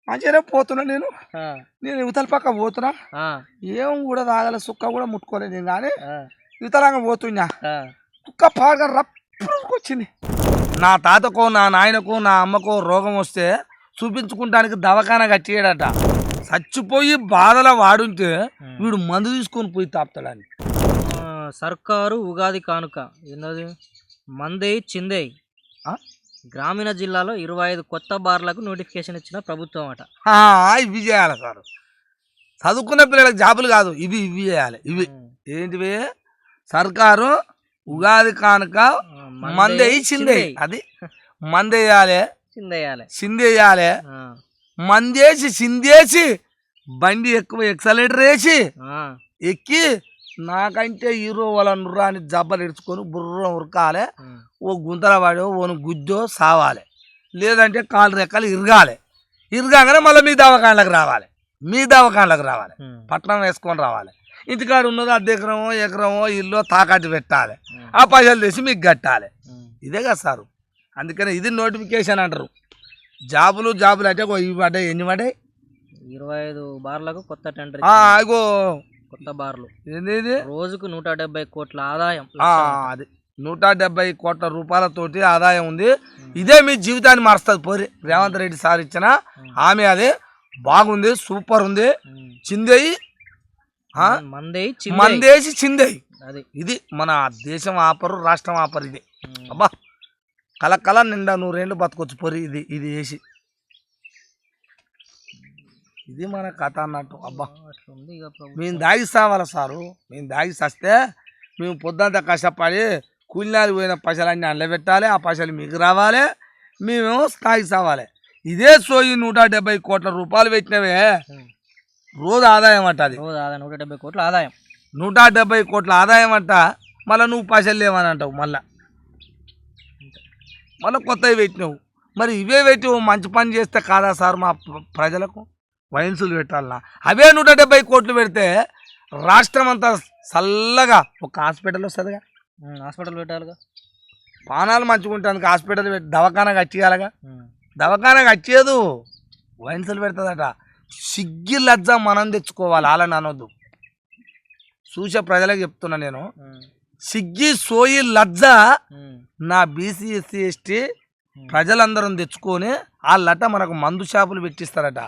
మంచిగానే పోతున్నా నేను ఆ, నేను యువతల పక్క పోతున్నా ఆ, ఏం కూడా తాగల సుక్క కూడా ముట్టుకోలేదు నేను కానీ ఆ, యువతలంగా పోతున్నా ఆ. కుక్క పాడుగా రప్పుకి వచ్చింది. నా తాతకో నా నాయనకో నా అమ్మకో రోగం వస్తే చూపించుకుంటానికి దవాఖాన కట్టియడట. చచ్చిపోయి బాధల వాడుంటే వీడు మందు తీసుకొని పోయి తాపుతాడని. ఆ, సర్కారు ఉగాది కానుక ఏంటది మందే చిందే ఆ? గ్రామీణ జిల్లాలో 25 కొత్త బార్లకు నోటిఫికేషన్ ఇచ్చిన ప్రభుత్వం అట. ఇవి చేయాలి సార్. చదువుకున్న పిల్లలకు జాబులు కాదు, ఇవి చేయాలి. ఇవి ఉమ్. ఏంటివి? సర్కారు ఉగాది కానుక మందే చిందే, అది మందేయాలి, చిందేయాలి. చిందేయాలి, ఆ, మందేసి చిందేసి బండి ఎక్కువ ఎక్సలేటర్ వేసి ఆ, ఎక్కి నాకంటే హీరో వాళ్ళ నుర్రాని జబ్బలు ఇడుచుకొని బుర్ర ఉరకాలి. ఉమ్, ఓ గుంతల వాడో ఓను గుద్దో సావాలి, లేదంటే కాళ్ళు రెక్కలు ఇరగానే మళ్ళీ మీ దవాఖానలకు రావాలి. ఉమ్, పట్నం వేసుకొని రావాలి. ఇంటికాడ ఉన్నది అర్ధ ఎకరమో ఇల్లు తాకట్టు పెట్టాలి. ఉమ్, ఆ పైసలు తెచ్చి మీకు కట్టాలి. ఉమ్. ఇదే కదా సారు. అందుకని ఇది నోటిఫికేషన్ అంటారు. జాబులు అంటే ఇవి పడ్డాయి, ఎన్ని పడ్డాయి? 25 బార్లకు కొత్త టెండర్ అగో కొత్త బార్లు. ఏంది రోజుకు 170 కోట్ల ఆదాయం. అది 170 కోట్ల రూపాయలతోటి ఆదాయం ఉంది. ఇదే మీ జీవితాన్ని మారుస్తుంది. పోరి రేవంత్ రెడ్డి సార్ ఇచ్చిన హామీ అది. బాగుంది, సూపర్ ఉంది. ఉమ్. చిందేయి మందేసి చిందేయి, అది ఇది మన దేశం ఆపరు, రాష్ట్రం ఆపరు. ఇది ఉమ్. అబ్బా కల నిండా 100 ఏళ్ళు బతకొచ్చు పొరి. ఇది వేసి ఇది మన కథ అన్నట్టు. అబ్బా అట్లుంది ఇక ప్రభుత్వం. మేము దాగిస్తావాలా సారు. మేము దాగిస్తే మేము పొద్దుంతా కష్టపడి కూలినాలు పోయిన పైసలన్నీ అందులో పెట్టాలి. ఆ పైసలు మీకు రావాలి, మేమేమో తాగిస్తావాలి. ఇదే సోయి 170 కోట్ల రూపాయలు పెట్టినవే ఉమ్. రోజు ఆదాయం అంట. అది రోజు ఆదాయం 170 కోట్ల ఆదాయం. 170 కోట్ల ఆదాయం అంట. మళ్ళీ నువ్వు పైసలు లేవని అంటావు. మళ్ళీ కొత్తవి పెట్టినావు. మరి ఇవే పెట్టి ఓ మంచి పని చేస్తే కాదా సార్? మా ప్రజలకు వైన్సులు పెట్టాలన్నా అవే 170 కోట్లు పెడితే రాష్ట్రం అంతా చల్లగా ఒక హాస్పిటల్ వస్తుందిగా. హాస్పిటల్ పెట్టాలిగా. పానాలు మంచిగా ఉంటానికి హాస్పిటల్ పెట్టి దవాఖాన కట్టియాలిగా. ఉమ్. దవాఖాన కట్టేదు, వైన్సులు పెడుతుందట. సిగ్గి లజ్జ మనం తెచ్చుకోవాలి, వాళ్ళని అనొద్దు. చూసే ప్రజలకు చెప్తున్నా నేను. ఉమ్. సిగ్గి సోయి లజ్జ ఉమ్. నా బీసీ ఎస్సీ ఎస్టీ ప్రజలందరం తెచ్చుకొని వాళ్ళట మనకు మందు షాపులు పెట్టిస్తారట.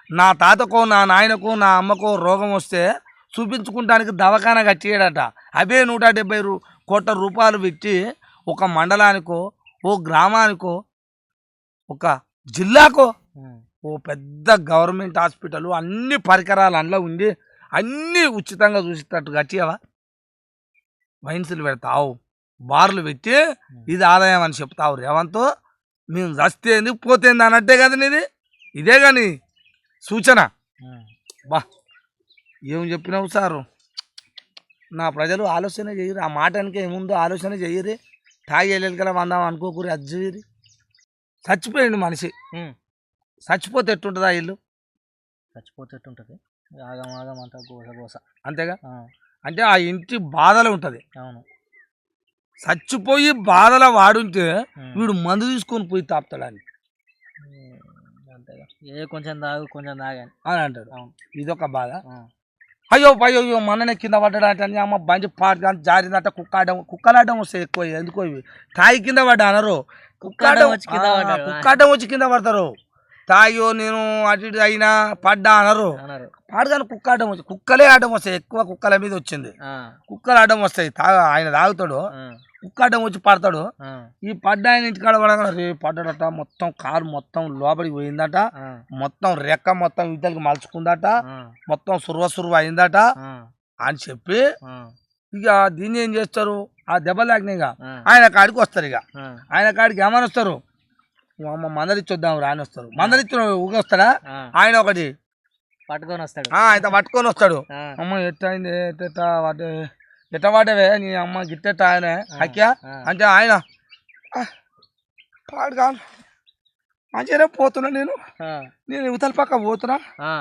నా తాతకో నా నాయనకో నా అమ్మకో రోగం వస్తే చూపించుకుంటానికి దవాఖాన కట్టియడట. అవే 170 కోట్ల రూపాయలు పెట్టి ఒక మండలానికో, ఓ గ్రామానికో, ఒక జిల్లాకో ఉమ్. ఓ పెద్ద గవర్నమెంట్ హాస్పిటల్ అన్ని పరికరాలు అందులో ఉండి అన్నీ ఉచితంగా చూసేటట్టు కట్టియవా? వైన్సులు పెడతావు, బార్లు పెట్టి ఇది ఆదాయం అని చెప్తావు. రేవంత్ మేము చస్తేంది పోతేంది అన్నట్టే కదా నీది. ఇదే కానీ సూచన. ఉమ్. బా ఏం చెప్పినావు సారు. నా ప్రజలు ఆలోచన చేయరు. ఆ మాటానికి ఏముందో ఆలోచన చెయ్యరు. తాగి వెళ్ళగల వందాం అనుకోకూరి అజ్జీరి. చచ్చిపోయిండు మనిషి. ఉమ్. చచ్చిపోతే ఎట్టుంటుందా ఇల్లు? చచ్చిపోతే ఎట్టుంటది? ఆగం అంతా గోస. అంతేగా. ఆ, అంటే ఆ ఇంటి బాధలు ఉంటుంది. అవును. చచ్చిపోయి బాధల వాడుంటే ఉమ్. వీడు మందు తీసుకొని పోయి తాపుతాడని ఉమ్. అంతేగా. కొంచెం తాగు కొంచెం తాగాని అని అంటాడు. అవును. ఇదొక బాధ. ఆ. అయ్యో మొన్ననే కింద పడ్డాడట అని అమ్మ బండి పాట జారిందట. కుక్కలాడడం వస్తాయి ఎక్కువ. ఎందుకో ఇవి తాగి కింద పడ్డా అనరు. కుక్కాటం వచ్చి కింద పడతారు. తాయో నేను అటు ఇటు అయినా పడ్డా అనరు. అన్నారు. పాడగానే కుక్కాటం వచ్చి కుక్కలే ఆడడం వస్తాయి ఎక్కువ. కుక్కల మీద వచ్చింది. ఆ, కుక్కలు ఆడడం వస్తాయి. ఆయన తాగుతాడు, ఆ, కుక్కాటం వచ్చి పడతాడు. ఆ, ఈ పడ్డ ఆయన ఇంటికాడ పడగా రే పడ్డాడట. మొత్తం కారు మొత్తం లోపలికి పోయిందట. ఆ, మొత్తం రెక్క మొత్తం ఇద్దరికి మలుచుకుందట. ఆ, మొత్తం సుర్వ అయిందట ఆ, అని చెప్పి ఆ, ఇక దీన్ని ఏం చేస్తారు? ఆ దెబ్బలు తాకినాయిగా ఆ, ఆయన కాడికి వస్తారు. ఇక ఆ, ఆయన కాడికి ఏమని వస్తారు? అమ్మ మందలిచ్చొద్దాం రాని వస్తారు. మందలిచ్చిన ఊగొస్తాడా? ఆ. ఆయన ఒకటి పట్టుకొని వస్తాడు. ఆయన పట్టుకొని వస్తాడు. ఆ, అమ్మ ఎట్టయింది ఎట్ట వాడవే నీ అమ్మ గిట్టెట్ట ఆయన హక్యా అంటే ఆయన పాడు కాదు మంచిగానే పోతున్నా నేను ఆ, యువతల పక్క పోతున్నా. ఆ,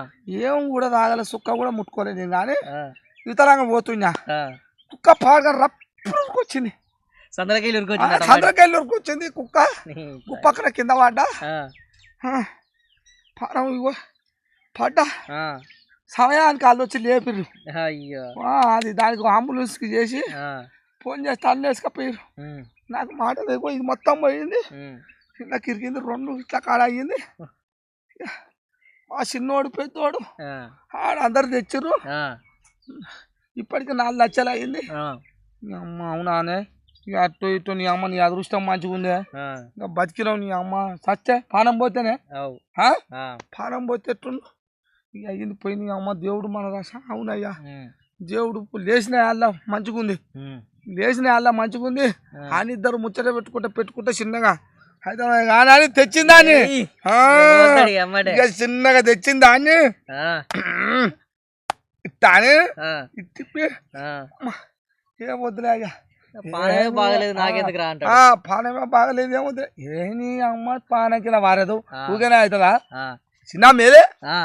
ఏం కూడా తాగల సుక్క కూడా ముట్టుకోలేదు నేను కానీ ఆ, యువతలంగా పోతున్నా. ఆ. కుక్క పాడుగా రప్పుకి వచ్చింది. సందరకాయలు ఉరుకొచ్చిందట. చంద్రకాయలు వచ్చింది కుక్క. పక్కన కింద పడ్డా. ఆ, పానం ఇగో పడ్డా ఆ, సమయానికి వాళ్ళు వచ్చి లేపిర్రు అయ్యో అది దానికి అంబులెన్స్కి చేసి ఆ, ఫోన్ చేస్తే అన్నీ వేసుకపోయారు ఉమ్, నాకు మాట లేకో ఇది మొత్తం పోయింది ఉమ్, ఇట్లా కిరికింది 2 ఇట్లా కాడ అయ్యింది ఆ చిన్నోడు పెద్దోడు ఆ, ఆడ అందరు తెచ్చిర్రు ఆ, ఇప్పటికి 4 లక్షలు అయ్యింది ఆ, అమ్మ అవునానే ఇక అటు ఇటు నీ అమ్మ నీ అదృష్టం మంచిగా ఉందే ఆ, ఇంకా బతికిరావు నీ అమ్మ సచ్చే పానం పోతేనే అవు, ఆ? ఆ, పానం పోతే ఎట్టుండు ఇక అయ్యింది పోయి నీ అమ్మ దేవుడు మన రాస అవునయ్యా ఉమ్, దేవుడు లేచిన వాళ్ళ మంచిగా ఉంది ఉమ్, లేచిన వాళ్ళ మంచిగా ఉంది ఆ. అని ఇద్దరు ముచ్చట పెట్టుకుంటే చిన్నగా హైదరాబాద్ కానీ తెచ్చిందాన్ని ఏయ్, ఆ, పోతాడు ఇక అమ్మడే. ఇక చిన్నగా తెచ్చిందాన్ని ఆ, ఇట్టాని ఆ, ఇట్టి ఆ. ఏం వద్దులే అయ్యా పానమే బాగలేదు నాకెందుకు రా అంటాడు. పానమే బాగలేదు ఏమొద్దు ఏ నీ అమ్మ పానకి ఇలా వారదు ఆ. ఊకేనే అవుతుందా ఆ, చిన్న మేలే ఆ,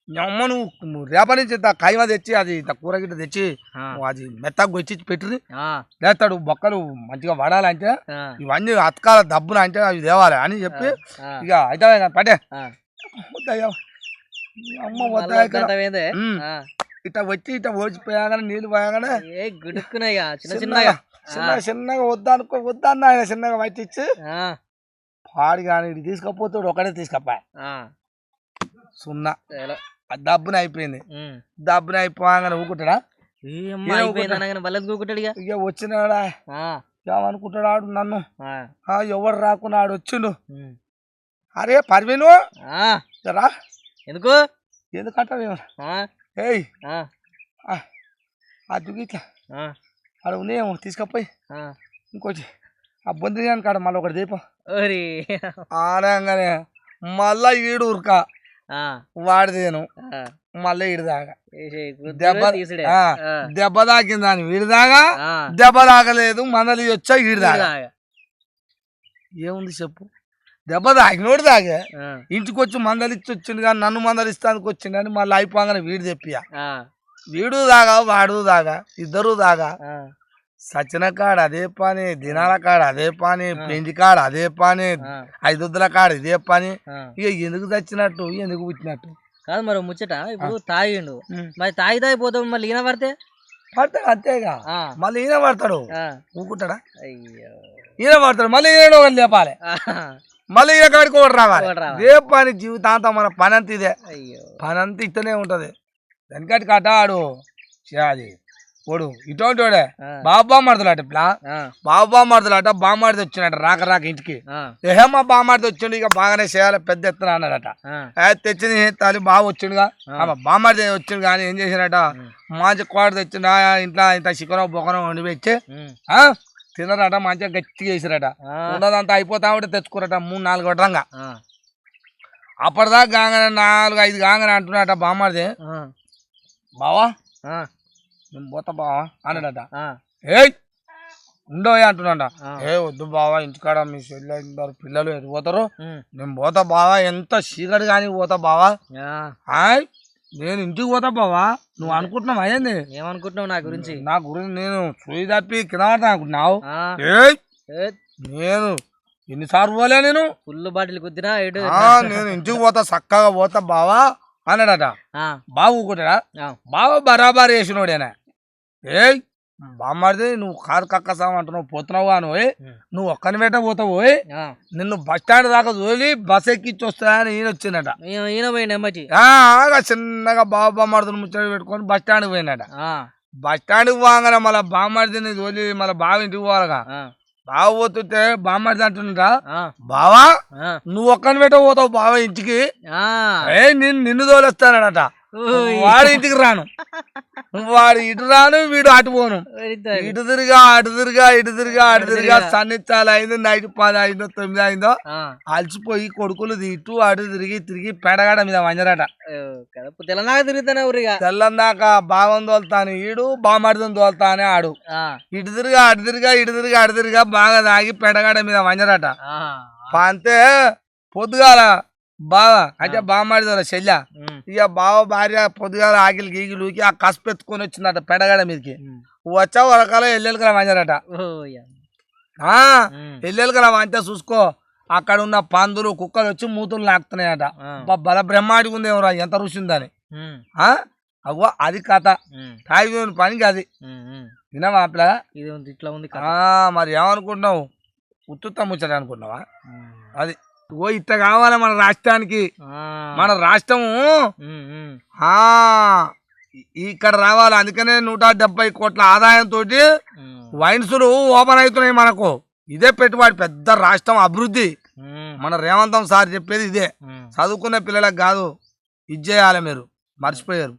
నీ అమ్మ నువ్వు రేపటి నుంచి ఇంత కైమ తెచ్చి అది ఇంత కూర గిట్ట తెచ్చి ఆ, నువ్వు అది మెత్తగా గొచ్చి పెట్టి ఆ, లేస్తాడు బొక్కలు మంచిగా పడాలంటే ఆ, ఇవన్నీ అతకాల దబ్బున అంటే అవి తేవాలి అని చెప్పి ఆ, ఇక అయితే పట్టే ఆ. వద్దయ్యా అమ్మ మళ్ళా వద్దా వద్దంటావేందే? ఆ. ఇట్లా వచ్చి ఇట్లా ఓడిపోయాగానే నీళ్ళు పోయాగానే ఏ గుడుక్కున్నాయిగా చిన్న చిన్నగా. చిన్నగా వద్దన్న ఆయన చిన్నగా పట్టించి ఆ, పాడి కానీ ఇటు తీసుకపోతాడు ఒకటే తీసుకపోయా ఆ, సున్నా ఎలా? ఆ దబ్బున అయిపోయింది ఉమ్. దబ్బున అయిపోగానే ఊకుంటాడా ఏమ్మా అయిపోయింది అనగానే బల్లెది కూకుంటాడు ఇక. ఇక వచ్చినాడా ఆ, ఏమనుకుంటాడు ఆడు నన్ను ఆ, ఎవడు రాకుండా ఆడు వచ్చిండు ఉమ్. అరే పర్వీను ఆ, రా ఎందుకు? ఎందుకంటావు ఆ, ఏయ్ ఆ, అది ఇట్లా ఆ, ఆడ ఉన్నాయేమో తీసుకపోయి ఆ. ఇంకోటి ఆ బొందిరిగాని కాడ మళ్ళీ ఒకటి దీపం ఓరి. ఆడంగానే మళ్ళా ఈడు ఉరక ఆ, వాడిదేను ఆ. మళ్ళీ ఈడు దాగా ఏసేయ్, గుద్దుడే దెబ్బ తీసుడే. ఆ, ఆ, దెబ్బ తాకింది అని వీడి దాగా ఆ. దెబ్బ తాకలేదు మనది వచ్చా ఈడు దాగా ఇలాగా. ఏముంది చెప్పు దెబ్బ తాకినోడు దాగే ఆ, ఇంటికి వచ్చి మందలిచ్చి వచ్చిండు కానీ నన్ను మందలిస్తానికి వచ్చిండు అని మళ్ళీ అయిపోగానే వీడు తెప్పియా ఆ, వీడు దాగా వాడు దాగా ఇద్దరు దాగా ఆ, సచిన కాడ అదే పని దినాల కాడ అదే పని ఆ. పెంచి కాడ అదే పని ఆ, 5 కాడ ఇదే పని ఆ. ఇక ఎందుకు చచ్చినట్టు ఎందుకు పుట్టినట్టు కాదు మరి ముచ్చట ఇప్పుడు తాగిండు మరి తాగి తాగిపోతావు మళ్ళీ ఈయన పడితే. పడతాడు అంతేగా ఆ, మళ్ళీ ఈయన పడతాడు ఆ. ఊకుంటాడా అయ్యో. ఈయన పడతాడు మళ్ళీ ఈయన ఒకటి లేపాలి ఆహా. మళ్ళీ ఈయన కాడికి ఒకటి రావాలి ఒకటి రావాలి. ఇదే పని జీవితాంతం మన పని అంత ఇదే అయ్యో. పని అంతా ఇట్టనే ఉంటది వెనకటి కట ఆడు అది ఓడు ఇటువంటి వాడే ఆ, బాబా మడతలాట ఇట్లా ఆ, బాబా మడతలాట బామాడిది వచ్చినట రాక ఇంటికి ఆ, ఏమో బామాడిది వచ్చిండు ఇక బాగానే చేయాలి పెద్ద ఎత్తున అన్నాడట ఆ, తెచ్చింది తల్లి బాగా వచ్చిండుగా ఆ. బామాడిది వచ్చిండు కానీ ఏం చేసినట ఉమ్, మంచి కోట తెచ్చిండు ఇంట్లో ఇంత చికెన్ బొకరం వండి పెట్టి ఉమ్, తినరట మంచిగా గట్టిగా చేసిరట ఆ, ఉన్నదంతా అయిపోతా ఉంటే తెచ్చుకురట 3-4 గొడ్రంగా ఆ, అప్పటిదాకా గాంగనే 4-5 గాంగనే అంటున్నట బామాడిది ఆ, బావా ఆ, నేను పోతా బావా అన్నాడట ఆ, ఏయ్ ఉండవే అంటున్నాడ ఆ. వద్దు బావా ఇంటికాడ మీ చెల్లె పిల్లలు ఎటు పోతారు ఉమ్, నేను పోతా బావా ఎంత చీకటి కానీ పోతా బావా ఆ. హాయ్ నేను ఇంటికి పోతా బావా నువ్వు అనుకుంటున్నావు అయ్యింది ఏమనుకుంటున్నావు నా గురించి? నా గురించి నేను చూయి తప్పి కింద పడతా అనుకుంటున్నావు ఆ, ఏయ్ ఏ, నేను ఎన్నిసార్లు పోలే నేను ఫుల్ బాటిల్ కుద్దినా ఎటు? నేను ఇంటికి పోతా చక్కగా పోతా బావా అన్నాడట ఆ, బావు కూడా ఆ, బావ బరాబర్ వేసినోడేనా ఏయ్ బామ్మడిది నువ్వు కారు కక్కసాం అంటున్నావు పోతున్నావు అని నువ్వు ఒక్కని వెంట పోతావు ఆ. నిన్ను బస్ స్టాండ్ దాకా తోలి బస్ ఎక్కిచ్చి వస్తాయని ఈయన వచ్చిందట ఈయన పోయిండు ఎమ్మటి. ఆగా చిన్నగా బావ బామ్మడిని ముచ్చట పెట్టుకొని బస్ స్టాండ్కి పోయినాడ ఆ, బస్ స్టాండ్కి పోగానే మళ్ళీ బామ్మడిని తోలి మళ్ళీ బావ ఇంటికి పోవాలగా ఆ, బావ పోతుంటే బామ్మడిది అంటున్నాడా ఆ, బావా ఆ, నువ్వు ఒక్కని వెంట పోతావు బావ ఇంటికి ఆ. నిన్ను తోలేస్తానట ఓయ్. వాడి ఇంటికి రాను వాడు ఇటు రాను వీడు అటు పోను వెళ్తాడు. ఇటు తిరిగా అటు తిరిగా ఇటు తిరిగా అటు తిరిగా సన్నిచాలు అయిందో నైట్ 10 అయిందో 9 అయిందో ఆ, అలసిపోయి కొడుకులు ఇటు అటు తిరిగి పెడగాడ మీద వంజరట ఓ, కడుపు తెల్లనాగా తిరుగుతానే ఊరిగా. తెల్లందాక బావం తోలుతాను ఈడు బామడిదని తోలుతానే ఆడు ఆ, ఇటు తిరిగా అటు తిరిగా ఇటు తిరిగా అటు తిరిగా బాగా తాగి పెడగాడ మీద వంజరట ఆ, అంతే పొద్దుగాల బావ అంటే బామ్మడిదో చెల్లె ఉమ్, ఇక బావ భార్య పొద్దుగాల ఆకిలి గీకిలుకి ఆ కసుపు ఎత్తుకొని వచ్చిందట పెడగాడ మీదకి ఉమ్. వచ్చా వరకాల ఎల్లెలకల వంజరట ఓ, యా. ఎల్లెలకల వంచా చూసుకో అక్కడ ఉన్న పందులు కుక్కలు వచ్చి మూతులు నాకుతున్నాయట. ఆ. బల బ్రహ్మాడికి ఉంది ఎవరా ఎంత రుచి ఉందని. ఉమ్, అవ్వ అది కథ. ఉమ్, తాగి పనికి అది ఉమ్, ఉమ్. వినవా పిల్ల? ఇది ఉంది, ఇట్లా ఉంది కథ. మరి ఏమనుకుంటున్నావు? ఉత్తుత్త ముచ్చట అనుకున్నావా? ఉమ్, అది ఇట్ట కావాలి మన రాష్ట్రానికి. ఆ, మన రాష్ట్రము ఉమ్, ఉమ్, ఆ ఇక్కడ రావాలి. అందుకనే 170 కోట్ల ఆదాయంతో ఉమ్, వైన్సులు ఓపెన్ అవుతున్నాయి మనకు. ఇదే పెట్టుబడి, పెద్ద రాష్ట్రం అభివృద్ధి. ఉమ్, మన రేవంతం సార్ చెప్పేది ఇదే. ఉమ్. చదువుకునే పిల్లలకు కాదు, ఇది చేయాలి. మీరు మర్చిపోయారు.